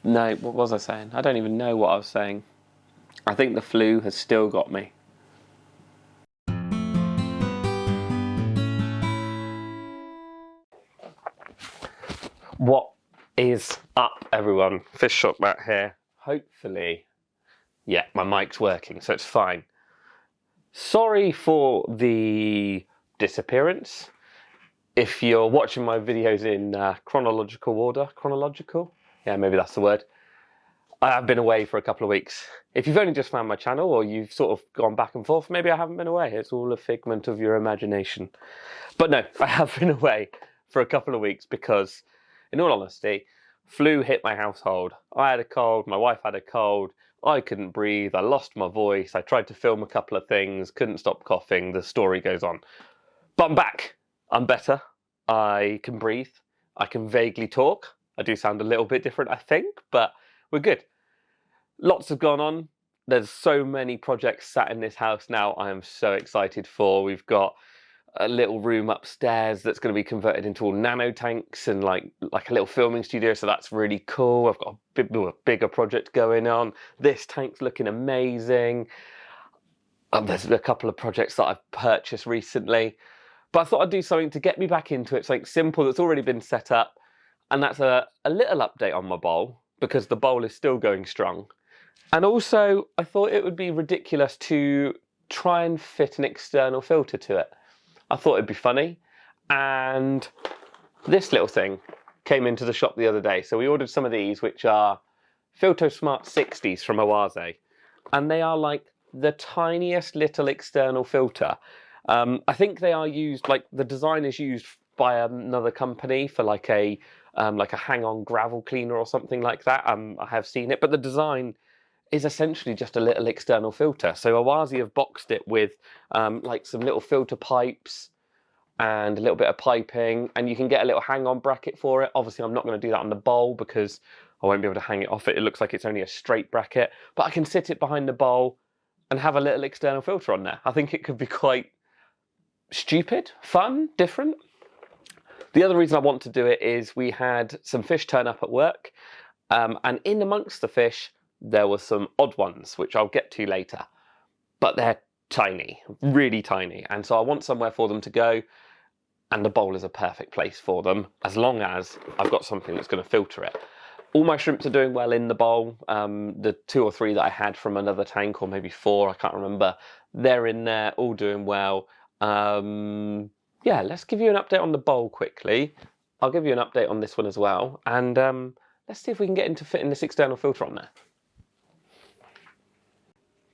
No, what was I saying? I don't even know what I was saying. I think the flu has still got me. What is up, everyone? Fish Shop Matt here. Hopefully, yeah, my mic's working, so it's fine. Sorry for the disappearance. If you're watching my videos in chronological order, yeah, maybe that's the word. I have been away for a couple of weeks. If you've only just found my channel or you've sort of gone back and forth, maybe I haven't been away. It's all a figment of your imagination. But no, I have been away for a couple of weeks because, in all honesty, flu hit my household. I had a cold, my wife had a cold, I couldn't breathe, I lost my voice, I tried to film a couple of things, couldn't stop coughing, the story goes on. But I'm back. I'm better. I can breathe. I can vaguely talk. I do sound a little bit different, I think, but we're good. Lots have gone on. There's so many projects sat in this house now I am so excited for. We've got a little room upstairs that's going to be converted into all nano tanks and like a little filming studio, so that's really cool. I've got a bigger project going on. This tank's looking amazing. There's a couple of projects that I've purchased recently, but I thought I'd do something to get me back into it, something simple that's already been set up, and that's a little update on my bowl, because the bowl is still going strong. And also, I thought it would be ridiculous to try and fit an external filter to it. I thought it'd be funny, and this little thing came into the shop the other day. So we ordered some of these, which are Filtosmart 60s from Awase, and they are like the tiniest little external filter. I think they are used, like the design is used by another company for like a hang-on gravel cleaner or something like that. I have seen it, but the design is essentially just a little external filter. So Awase have boxed it with like some little filter pipes and a little bit of piping, and you can get a little hang-on bracket for it. Obviously, I'm not going to do that on the bowl because I won't be able to hang it off it. It looks like it's only a straight bracket, but I can sit it behind the bowl and have a little external filter on there. I think it could be quite stupid, fun, different. The other reason I want to do it is we had some fish turn up at work, and in amongst the fish, there were some odd ones, which I'll get to later, but they're tiny, really tiny. And so I want somewhere for them to go, and the bowl is a perfect place for them, as long as I've got something that's going to filter it. All my shrimps are doing well in the bowl. The 2 or 3 that I had from another tank, or maybe 4, I can't remember, they're in there, all doing well. Yeah, let's give you an update on the bowl quickly. I'll give you an update on this one as well, and let's see if we can get into fitting this external filter on there.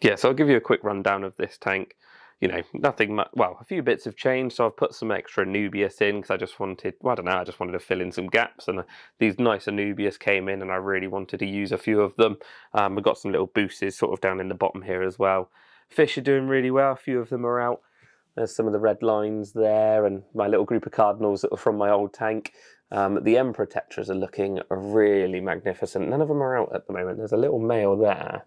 Yeah, so I'll give you a quick rundown of this tank. You know, nothing much, well, a few bits have changed, so I've put some extra Anubias in because I just wanted, well, I don't know, I just wanted to fill in some gaps, and these nice Anubias came in and I really wanted to use a few of them. We've got some little boosters sort of down in the bottom here as well. Fish are doing really well, a few of them are out. There's some of the red lines there, and my little group of cardinals that were from my old tank. The Emperor Tetras are looking really magnificent. None of them are out at the moment. There's a little male there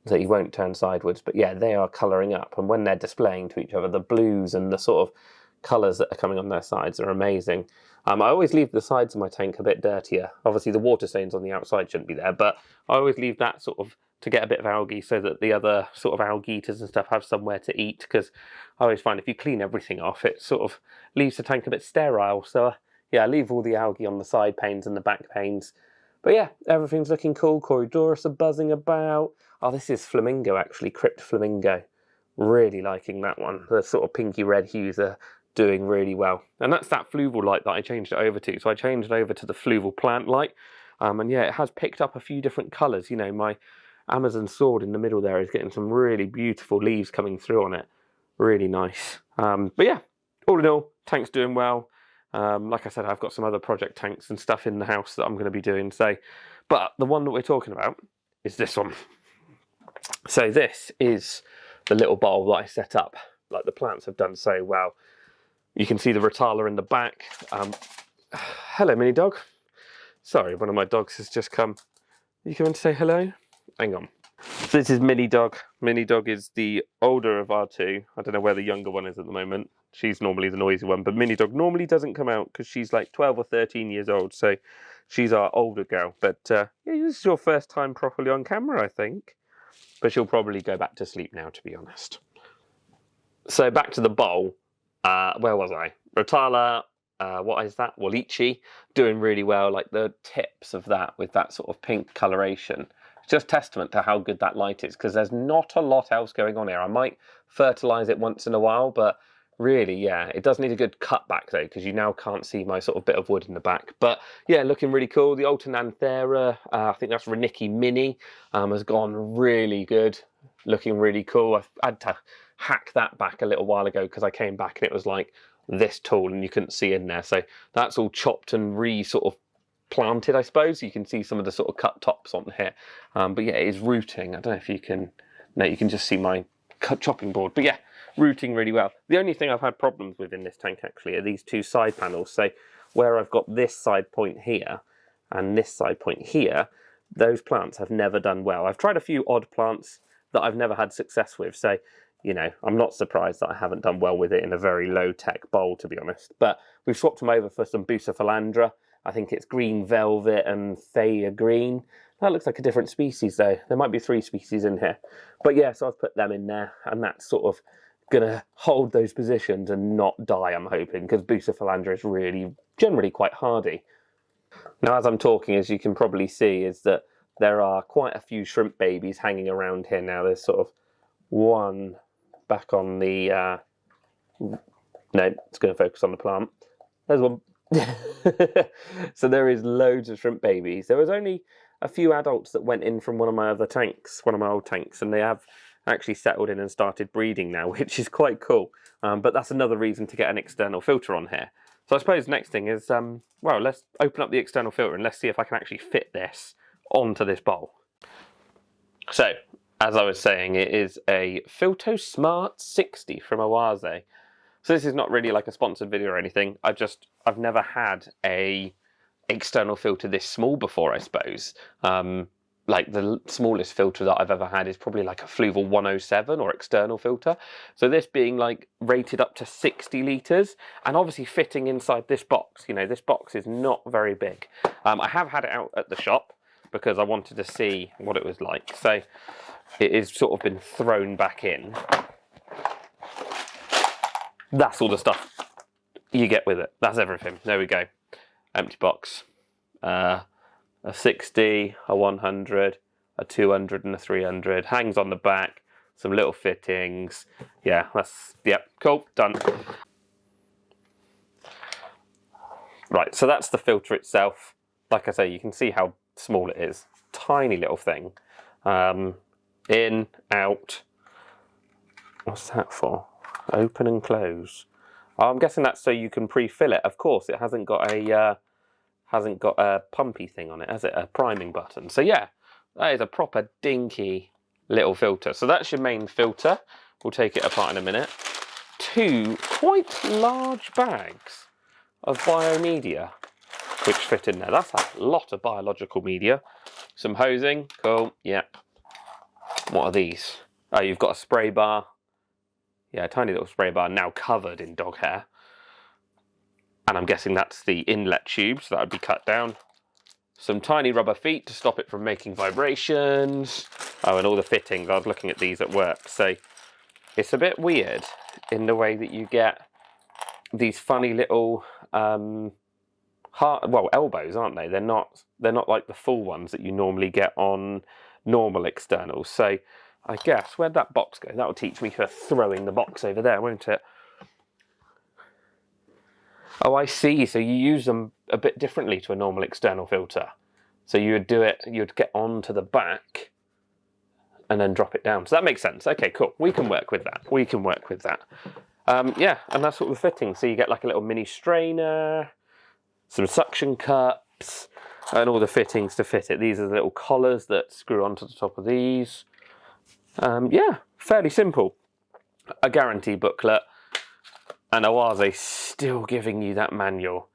that he won't turn sideways, but yeah, they are colouring up. And when they're displaying to each other, the blues and the sort of colours that are coming on their sides are amazing. I always leave the sides of my tank a bit dirtier. Obviously, the water stains on the outside shouldn't be there, but I always leave that sort of to get a bit of algae so that the other sort of algae eaters and stuff have somewhere to eat, because I always find if you clean everything off, it sort of leaves the tank a bit sterile. So yeah, I leave all the algae on the side panes and the back panes. But yeah, everything's looking cool. Corydoras are buzzing about. Oh, this is flamingo actually, crypt flamingo. Really liking that one. The sort of pinky red hues are doing really well. And that's that fluval light that I changed it over to. So I changed it over to the fluval plant light. And yeah, it has picked up a few different colours. You know, my Amazon sword in the middle there is getting some really beautiful leaves coming through on it. Really nice. But yeah, all in all, tank's doing well. Like I said, I've got some other project tanks and stuff in the house that I'm going to be doing. So, but the one that we're talking about is this one. So this is the little bowl that I set up. Like, the plants have done so well. You can see the Rotala in the back. Hello, mini dog. Sorry, one of my dogs has just come. You coming to say hello? Hang on. So this is Mini Dog. Mini Dog is the older of our two. I don't know where the younger one is at the moment. She's normally the noisy one, but Mini Dog normally doesn't come out because she's like 12 or 13 years old. So she's our older girl. But yeah, this is your first time properly on camera, I think. But she'll probably go back to sleep now, to be honest. So back to the bowl. Where was I? Rotala, what is that? Wallichi, doing really well. Like the tips of that with that sort of pink coloration. It's just testament to how good that light is, because there's not a lot else going on here. I might fertilise it once in a while, but really, yeah, it does need a good cut back though, because you now can't see my sort of bit of wood in the back. But yeah, looking really cool. The Alternanthera, I think that's Renicky Mini, has gone really good. Looking really cool. I've had to hack that back a little while ago because I came back and it was like this tall and you couldn't see in there. So that's all chopped and sort of planted, I suppose. You can see some of the sort of cut tops on here. But yeah, it is rooting. I don't know if you can, no, you can just see my chopping board. But yeah, rooting really well. The only thing I've had problems with in this tank actually are these two side panels. So where I've got this side point here and this side point here, those plants have never done well. I've tried a few odd plants that I've never had success with. So, you know, I'm not surprised that I haven't done well with it in a very low-tech bowl, to be honest. But we've swapped them over for some Bucephalandra. I think it's Green Velvet and Thea Green. That looks like a different species, though. There might be 3 species in here. But yeah, so I've put them in there, and that's sort of going to hold those positions and not die, I'm hoping, because Bucephalandra is really, generally quite hardy. Now, as I'm talking, as you can probably see, is that there are quite a few shrimp babies hanging around here now. There's sort of one back on the... no, it's going to focus on the plant. There's one. So there is loads of shrimp babies. There was only a few adults that went in from one of my other tanks, one of my old tanks, and they have actually settled in and started breeding now, which is quite cool. But that's another reason to get an external filter on here. So I suppose the next thing is, well, let's open up the external filter and let's see if I can actually fit this onto this bowl. So, as I was saying, it is a Filtosmart 60 from Awase. So this is not really like a sponsored video or anything. I've never had a external filter this small before, I suppose. Like the smallest filter that I've ever had is probably like a Fluval 107 or external filter. So this being like rated up to 60 litres and obviously fitting inside this box. You know, this box is not very big. I have had it out at the shop because I wanted to see what it was like. So it is sort of been thrown back in. That's all the stuff you get with it. That's everything. There we go. Empty box. A 60, a 100, a 200 and a 300. Hangs on the back. Some little fittings. Yeah, cool, done. Right, so that's the filter itself. Like I say, you can see how small it is. Tiny little thing. In, out. What's that for? Open and close. Oh, I'm guessing that's so you can pre-fill it. Of course, it hasn't got a pumpy thing on it, has it? A priming button. So yeah, that is a proper dinky little filter. So that's your main filter. We'll take it apart in a minute. 2 quite large bags of biomedia which fit in there. That's a lot of biological media. Some hosing, cool, yep. What are these? Oh, you've got a spray bar. Yeah, a tiny little spray bar now covered in dog hair. And I'm guessing that's the inlet tube, so that would be cut down. Some tiny rubber feet to stop it from making vibrations. Oh, and all the fittings. I was looking at these at work. So it's a bit weird in the way that you get these funny little elbows, aren't they? They're not like the full ones that you normally get on normal externals. So I guess, where'd that box go? That'll teach me for throwing the box over there, won't it? Oh, I see. So you use them a bit differently to a normal external filter. So you would do it, you'd get onto the back and then drop it down. So that makes sense. Okay, cool. We can work with that. We can work with that. Yeah, and that's what we're fitting. So you get like a little mini strainer, some suction cups, and all the fittings to fit it. These are the little collars that screw onto the top of these. Yeah, fairly simple. A guarantee booklet, and Awase still giving you that manual.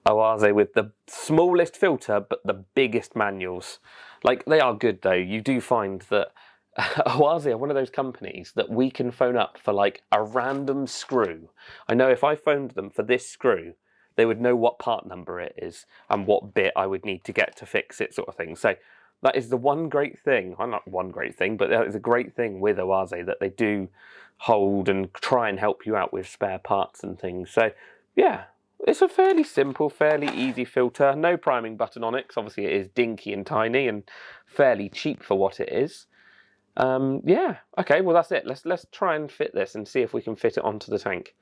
Oase with the smallest filter but the biggest manuals. Like, they are good though. You do find that Oase are one of those companies that we can phone up for like a random screw. I know if I phoned them for this screw, they would know what part number it is and what bit I would need to get to fix it, sort of thing. So that is the one great thing, well, not one great thing, but that is a great thing with Oase, that they do hold and try and help you out with spare parts and things. So yeah, it's a fairly simple, fairly easy filter. No priming button on it, because obviously it is dinky and tiny and fairly cheap for what it is. Yeah, okay, well that's it. Let's try and fit this and see if we can fit it onto the tank.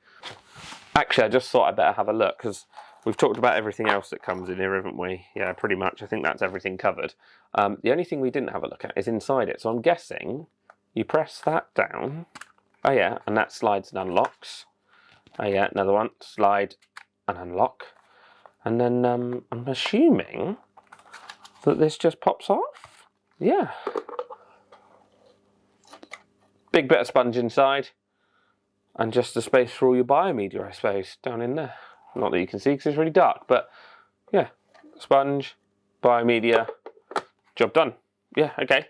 Actually, I just thought I'd better have a look, because we've talked about everything else that comes in here, haven't we? Yeah, pretty much. I think that's everything covered. The only thing we didn't have a look at is inside it. So I'm guessing you press that down. Oh yeah, and that slides and unlocks. Oh yeah, another one. Slide and unlock. And then I'm assuming that this just pops off. Yeah. Big bit of sponge inside. And just the space for all your biomedia, I suppose, down in there. Not that you can see because it's really dark, but yeah, sponge, biomedia, job done. Yeah, okay.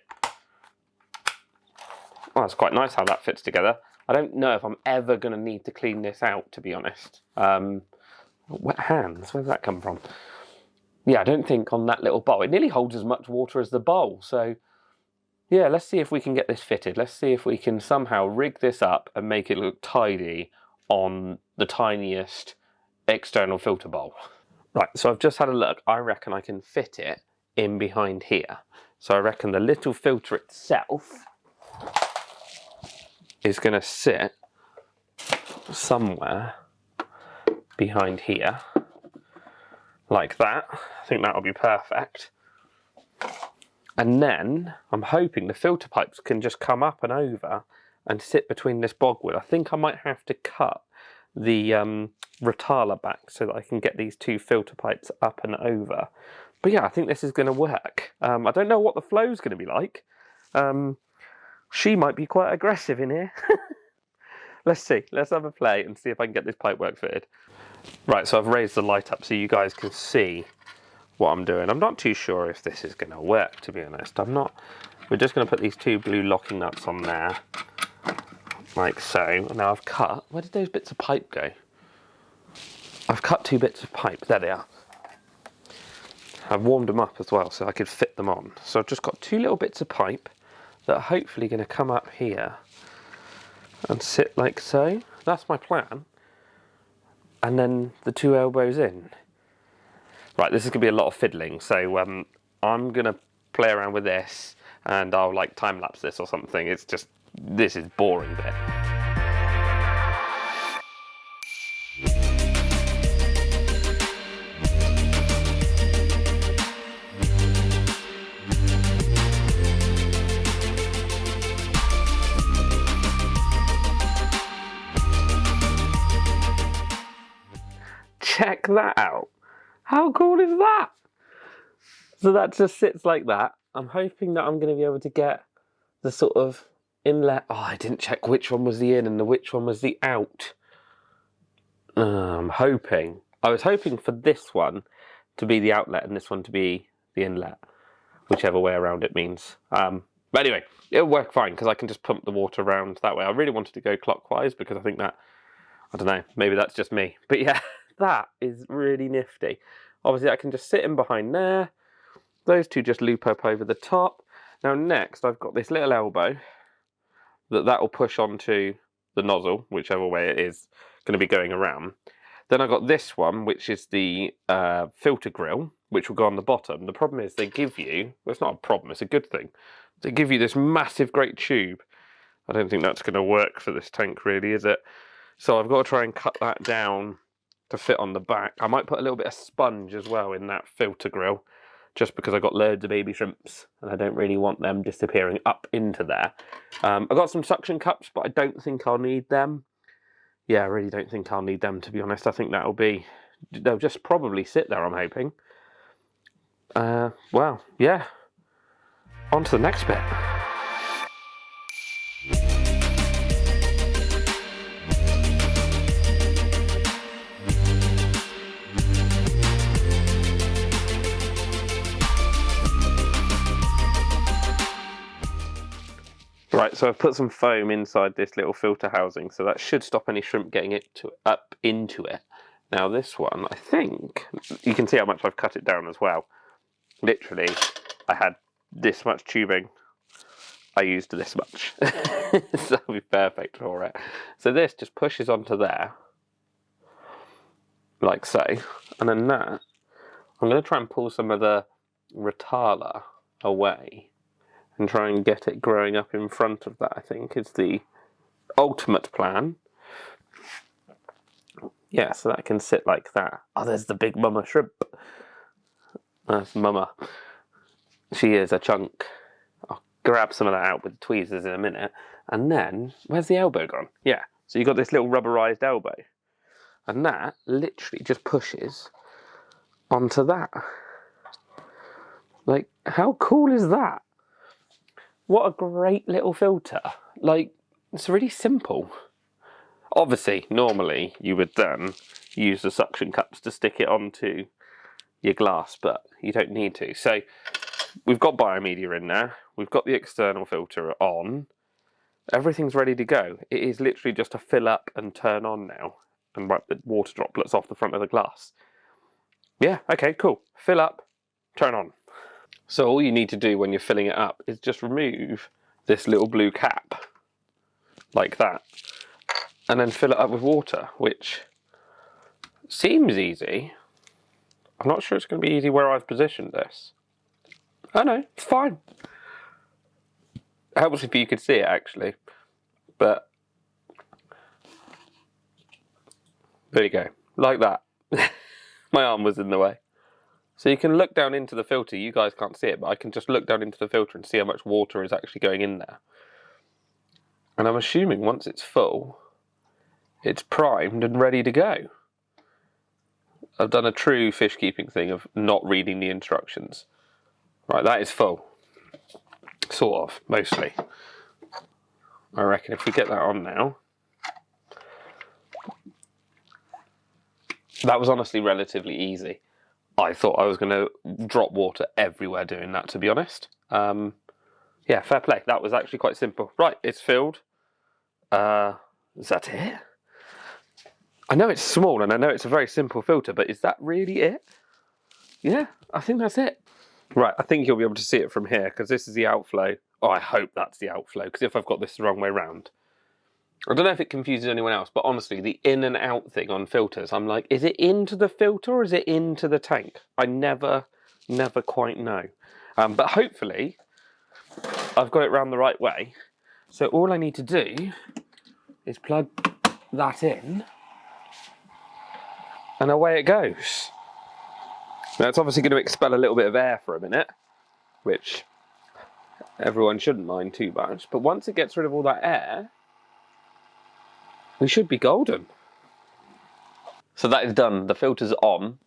Well, that's quite nice how that fits together. I don't know if I'm ever going to need to clean this out, to be honest. Wet hands, where did that come from? Yeah, I don't think on that little bowl. It nearly holds as much water as the bowl, so yeah, let's see if we can get this fitted. Let's see if we can somehow rig this up and make it look tidy on the tiniest external filter bowl. Right, so I've just had a look. I reckon I can fit it in behind here. So I reckon the little filter itself is going to sit somewhere behind here, like that. I think that'll be perfect. And then I'm hoping the filter pipes can just come up and over and sit between this bogwood. I think I might have to cut the rotala back so that I can get these two filter pipes up and over. But yeah, I think this is going to work. I don't know what the flow's going to be like. She might be quite aggressive in here. Let's see. Let's have a play and see if I can get this pipework fitted. Right, so I've raised the light up so you guys can see what I'm doing. I'm not too sure if this is going to work, to be honest. We're just going to put these two blue locking nuts on there, like so. Now I've cut, where did those bits of pipe go? I've cut two bits of pipe, there they are. I've warmed them up as well so I could fit them on. So I've just got two little bits of pipe that are hopefully going to come up here and sit like so. That's my plan. And then the two elbows in. Right, this is going to be a lot of fiddling, so I'm going to play around with this and I'll like time-lapse this or something. It's just, this is boring bit. Check that out. How cool is that? So that just sits like that. I'm hoping that I'm going to be able to get the sort of inlet. Oh, I didn't check which one was the in and which one was the out. I'm hoping. I was hoping for this one to be the outlet and this one to be the inlet. Whichever way around it means. But anyway, it'll work fine because I can just pump the water around that way. I really wanted to go clockwise because I think that, I don't know, maybe that's just me. But yeah, that is really nifty. Obviously, I can just sit in behind there. Those two just loop up over the top. Now next, I've got this little elbow that will push onto the nozzle, whichever way it is going to be going around. Then I've got this one, which is the filter grill, which will go on the bottom. The problem is they give you, well, it's not a problem, it's a good thing. They give you this massive, great tube. I don't think that's going to work for this tank really, is it? So I've got to try and cut that down to fit on the back. I might put a little bit of sponge as well in that filter grill, just because I've got loads of baby shrimps and I don't really want them disappearing up into there. I've got some suction cups, but I don't think I'll need them. Yeah, I really don't think I'll need them, to be honest. I think they'll just probably sit there, I'm hoping. Well, yeah. On to the next bit. Right, so I've put some foam inside this little filter housing, so that should stop any shrimp getting up into it. Now this one, I think, you can see how much I've cut it down as well. Literally, I had this much tubing. I used this much. So that'll be perfect for it. So this just pushes onto there, like so. And then that, I'm going to try and pull some of the Rotala away and try and get it growing up in front of that, I think, is the ultimate plan. Yeah, so that can sit like that. Oh, there's the big mama shrimp. That's mama. She is a chunk. I'll grab some of that out with the tweezers in a minute. And then, where's the elbow gone? Yeah, so you've got this little rubberized elbow. And that literally just pushes onto that. Like, how cool is that? What a great little filter. Like, it's really simple. Obviously, normally you would then use the suction cups to stick it onto your glass, but you don't need to. So we've got biomedia in there. We've got the external filter on. Everything's ready to go. It is literally just to fill up and turn on now and wipe the water droplets off the front of the glass. Yeah, okay, cool. Fill up, turn on. So all you need to do when you're filling it up is just remove this little blue cap, like that, and then fill it up with water, which seems easy. I'm not sure it's going to be easy where I've positioned this. Oh no, it's fine. It helps if you could see it actually, but there you go, like that. My arm was in the way. So you can look down into the filter. You guys can't see it, but I can just look down into the filter and see how much water is actually going in there. And I'm assuming once it's full, it's primed and ready to go. I've done a true fish keeping thing of not reading the instructions. Right, that is full. Sort of, mostly. I reckon if we get that on now. That was honestly relatively easy. I thought I was going to drop water everywhere doing that, to be honest. Yeah, fair play. That was actually quite simple. Right, it's filled. Is that it? I know it's small and I know it's a very simple filter, but is that really it? Yeah, I think that's it. Right, I think you'll be able to see it from here because this is the outflow. Oh, I hope that's the outflow because if I've got this the wrong way round. I don't know if it confuses anyone else, but honestly, the in and out thing on filters, I'm like, is it into the filter or is it into the tank? I never quite know. But hopefully, I've got it round the right way. So all I need to do is plug that in, and away it goes. Now it's obviously going to expel a little bit of air for a minute, which everyone shouldn't mind too much. But once it gets rid of all that air, we should be golden. So that is done. The filter's on.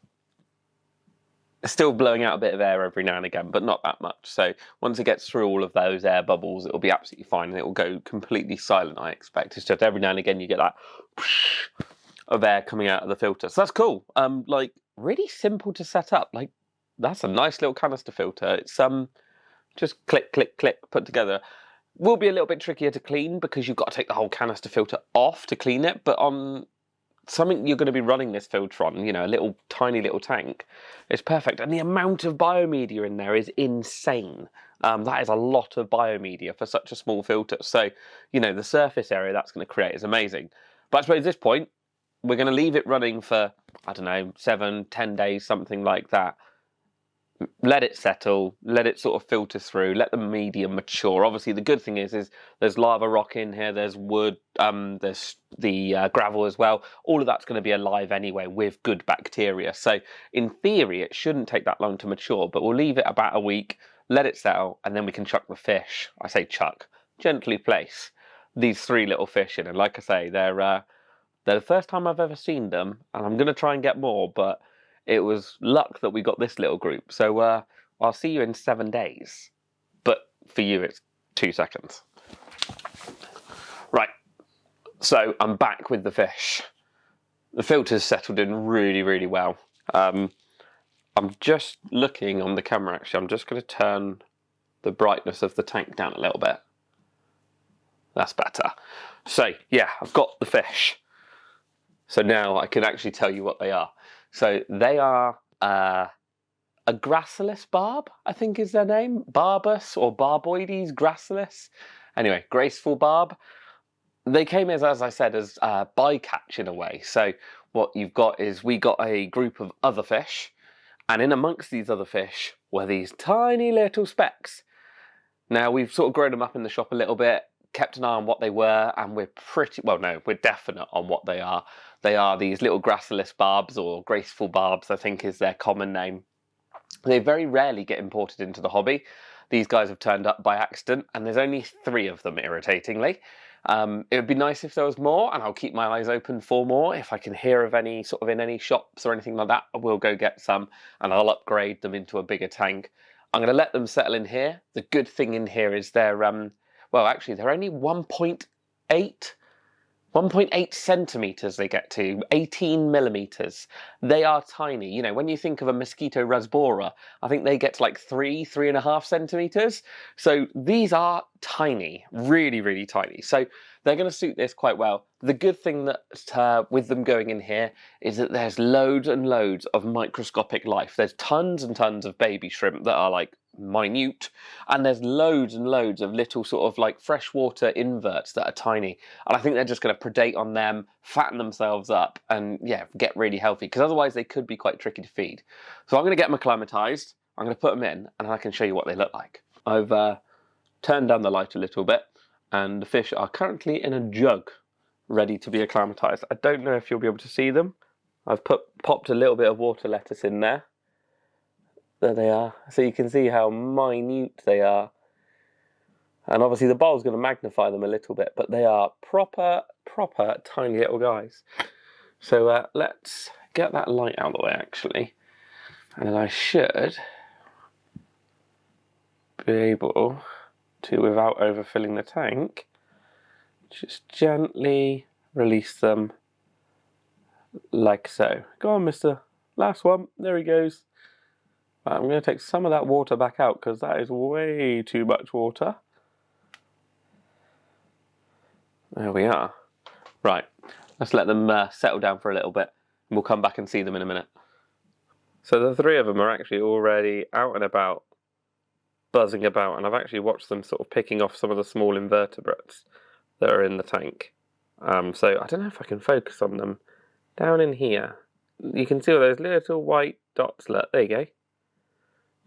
It's still blowing out a bit of air every now and again, but not that much. So once it gets through all of those air bubbles, it'll be absolutely fine and it will go completely silent, I expect. It's just every now and again you get that whoosh of air coming out of the filter. So that's cool. Like really simple to set up. Like that's a nice little canister filter. It's just click, click, click, put together. Will be a little bit trickier to clean because you've got to take the whole canister filter off to clean it, but on something you're going to be running this filter on, you know, a little tiny little tank, it's perfect. And the amount of biomedia in there is insane. That is a lot of biomedia for such a small filter. So, you know, the surface area that's going to create is amazing. But I suppose at this point, we're going to leave it running for, I don't know, 7-10 days, something like that. Let it settle, let it sort of filter through, let the media mature. Obviously, the good thing is there's lava rock in here, there's wood, there's the gravel as well. All of that's going to be alive anyway with good bacteria. So in theory, it shouldn't take that long to mature, but we'll leave it about a week, let it settle, and then we can chuck the fish. I say chuck, gently place these 3 little fish in. And like I say, they're the first time I've ever seen them, and I'm going to try and get more, but it was luck that we got this little group. So I'll see you in 7 days. But for you, it's 2 seconds. Right, so I'm back with the fish. The filter's settled in really, really well. I'm just looking on the camera, actually. I'm just going to turn the brightness of the tank down a little bit. That's better. So yeah, I've got the fish. So now I can actually tell you what they are. So they are a gracilis barb, I think is their name. Barbus or Barboides gracilis. Anyway, graceful barb. They came as I said, as bycatch in a way. So what you've got is we got a group of other fish, and in amongst these other fish were these tiny little specks. Now we've sort of grown them up in the shop a little bit, kept an eye on what they were, and we're pretty, well no, we're definite on what they are. They are these little gracilis barbs, or graceful barbs I think is their common name. They very rarely get imported into the hobby. These guys have turned up by accident, and there's only 3 of them, irritatingly. It would be nice if there was more, and I'll keep my eyes open for more. If I can hear of any sort of in any shops or anything like that, I will go get some, and I'll upgrade them into a bigger tank. I'm going to let them settle in here. The good thing in here is they're, well, actually, they're only 1.8 centimeters they get to, 18 millimeters. They are tiny. You know, when you think of a mosquito rasbora, I think they get to like 3.5 centimeters. So these are tiny, really, really tiny. So they're going to suit this quite well. The good thing that with them going in here is that there's loads and loads of microscopic life. There's tons and tons of baby shrimp that are like minute, and there's loads and loads of little sort of like freshwater inverts that are tiny, and I think they're just going to predate on them, fatten themselves up, and yeah, get really healthy, because otherwise they could be quite tricky to feed. So I'm going to get them acclimatized, I'm going to put them in, and I can show you what they look like. I've turned down the light a little bit, and the fish are currently in a jug ready to be acclimatized. I don't know if you'll be able to see them. I've popped a little bit of water lettuce in there. There they are. So you can see how minute they are. And obviously the bowl's going to magnify them a little bit, but they are proper tiny little guys. So let's get that light out of the way, actually. And then I should be able to, without overfilling the tank, just gently release them like so. Go on, mister. Last one. There he goes. I'm going to take some of that water back out because that is way too much water. There we are. Right, let's let them settle down for a little bit, and we'll come back and see them in a minute. So the 3 of them are actually already out and about, buzzing about, and I've actually watched them sort of picking off some of the small invertebrates that are in the tank. So I don't know if I can focus on them. Down in here, you can see all those little white dots. Look, there you go.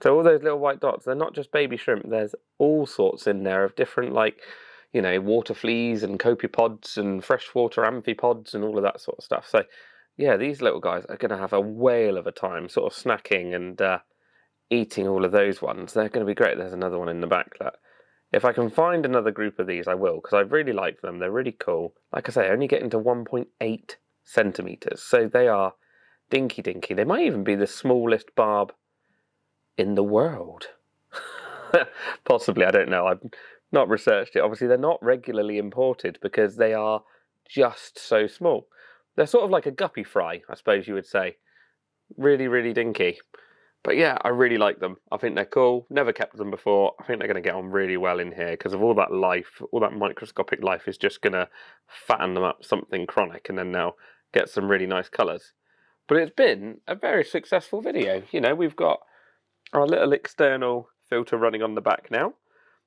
So all those little white dots, they're not just baby shrimp, there's all sorts in there of different, like, you know, water fleas and copepods and freshwater amphipods and all of that sort of stuff. So yeah, these little guys are going to have a whale of a time sort of snacking and eating all of those ones. They're going to be great. There's another one in the back. Look. If I can find another group of these, I will, because I really like them. They're really cool. Like I say, only getting to 1.8 centimeters. So they are dinky. They might even be the smallest barb in the world. Possibly, I don't know. I've not researched it. Obviously, they're not regularly imported because they are just so small. They're sort of like a guppy fry, I suppose you would say. Really, really dinky. But yeah, I really like them. I think they're cool. Never kept them before. I think they're going to get on really well in here because of all that life, all that microscopic life is just going to fatten them up something chronic, and then they'll get some really nice colours. But it's been a very successful video. You know, we've got our little external filter running on the back now.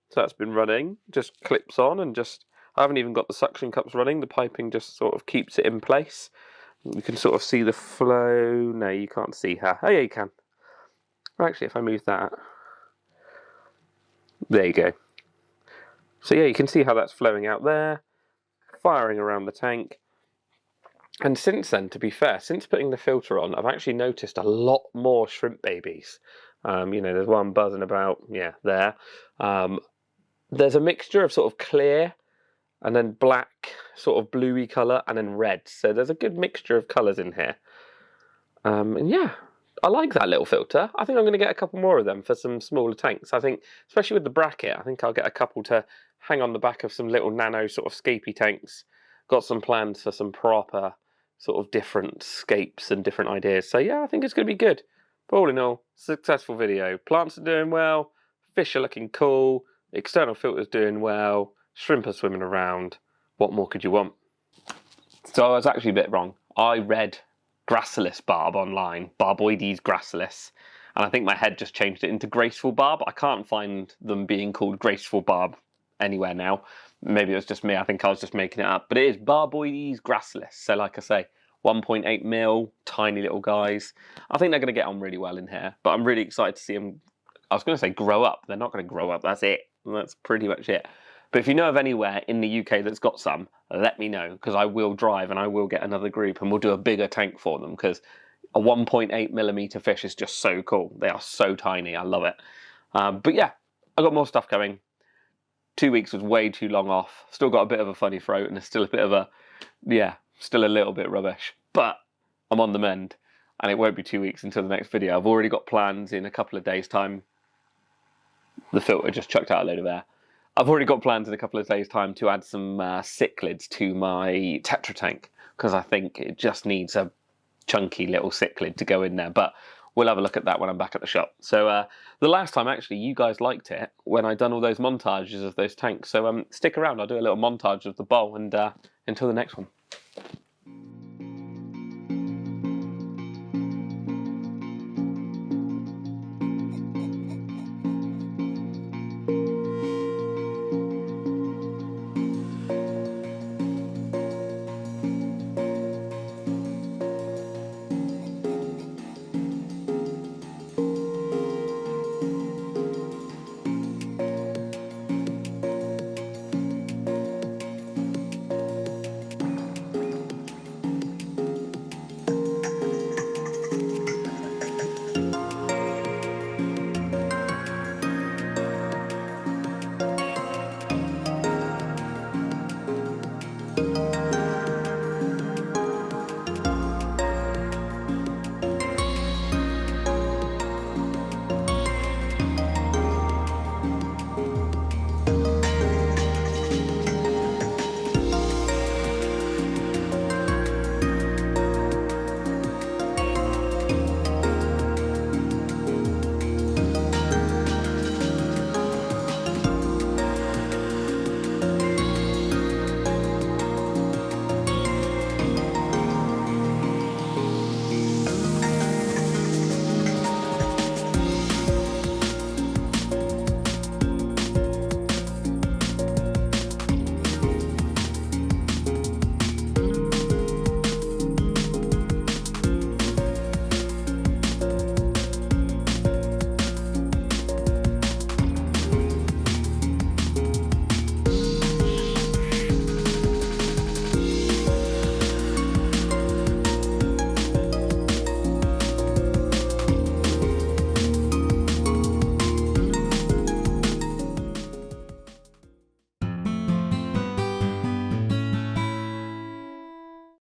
So that's been running, just clips on, and just, I haven't even got the suction cups running. The piping just sort of keeps it in place. You can sort of see the flow. No, you can't see her. Oh yeah, you can. Actually, if I move that, there you go. So yeah, you can see how that's flowing out there, firing around the tank. And since then, to be fair, since putting the filter on, I've actually noticed a lot more shrimp babies. You know, there's one buzzing about, yeah, there. There's a mixture of sort of clear and then black, sort of bluey colour, and then red. So there's a good mixture of colours in here. And yeah, I like that little filter. I think I'm going to get a couple more of them for some smaller tanks. I think, especially with the bracket, I think I'll get a couple to hang on the back of some little nano sort of scapey tanks. Got some plans for some proper sort of different scapes and different ideas. So yeah, I think it's going to be good. But all in all, successful video. Plants are doing well, fish are looking cool, external filter's doing well, Shrimp are swimming around. What more could you want? So I was actually a bit wrong. I read Gracilis barb online, Barboides gracilis, and I think my head just changed it into graceful barb. I can't find them being called graceful barb anywhere now. Maybe it was just me, I think I was just making it up. But it is Barboides gracilis, so like I say, 1.8 mil, tiny little guys. I think they're going to get on really well in here, but I'm really excited to see them, I was going to say grow up. They're not going to grow up, that's it. That's pretty much it. But if you know of anywhere in the UK that's got some, let me know, because I will drive and I will get another group and we'll do a bigger tank for them, because a 1.8mm fish is just so cool. They are so tiny, I love it. But yeah, I got more stuff coming. 2 weeks was way too long off. Still got a bit of a funny throat and it's still a bit of a, yeah, still a little bit rubbish. But I'm on the mend and it won't be 2 weeks until the next video. I've already got plans in a couple of days' time. The filter just chucked out a load of air. I've already got plans in a couple of days' time to add some cichlids to my Tetra tank, because I think it just needs a chunky little cichlid to go in there. But we'll have a look at that when I'm back at the shop. So the last time, actually, you guys liked it when I done all those montages of those tanks. So stick around, I'll do a little montage of the bowl, and until the next one.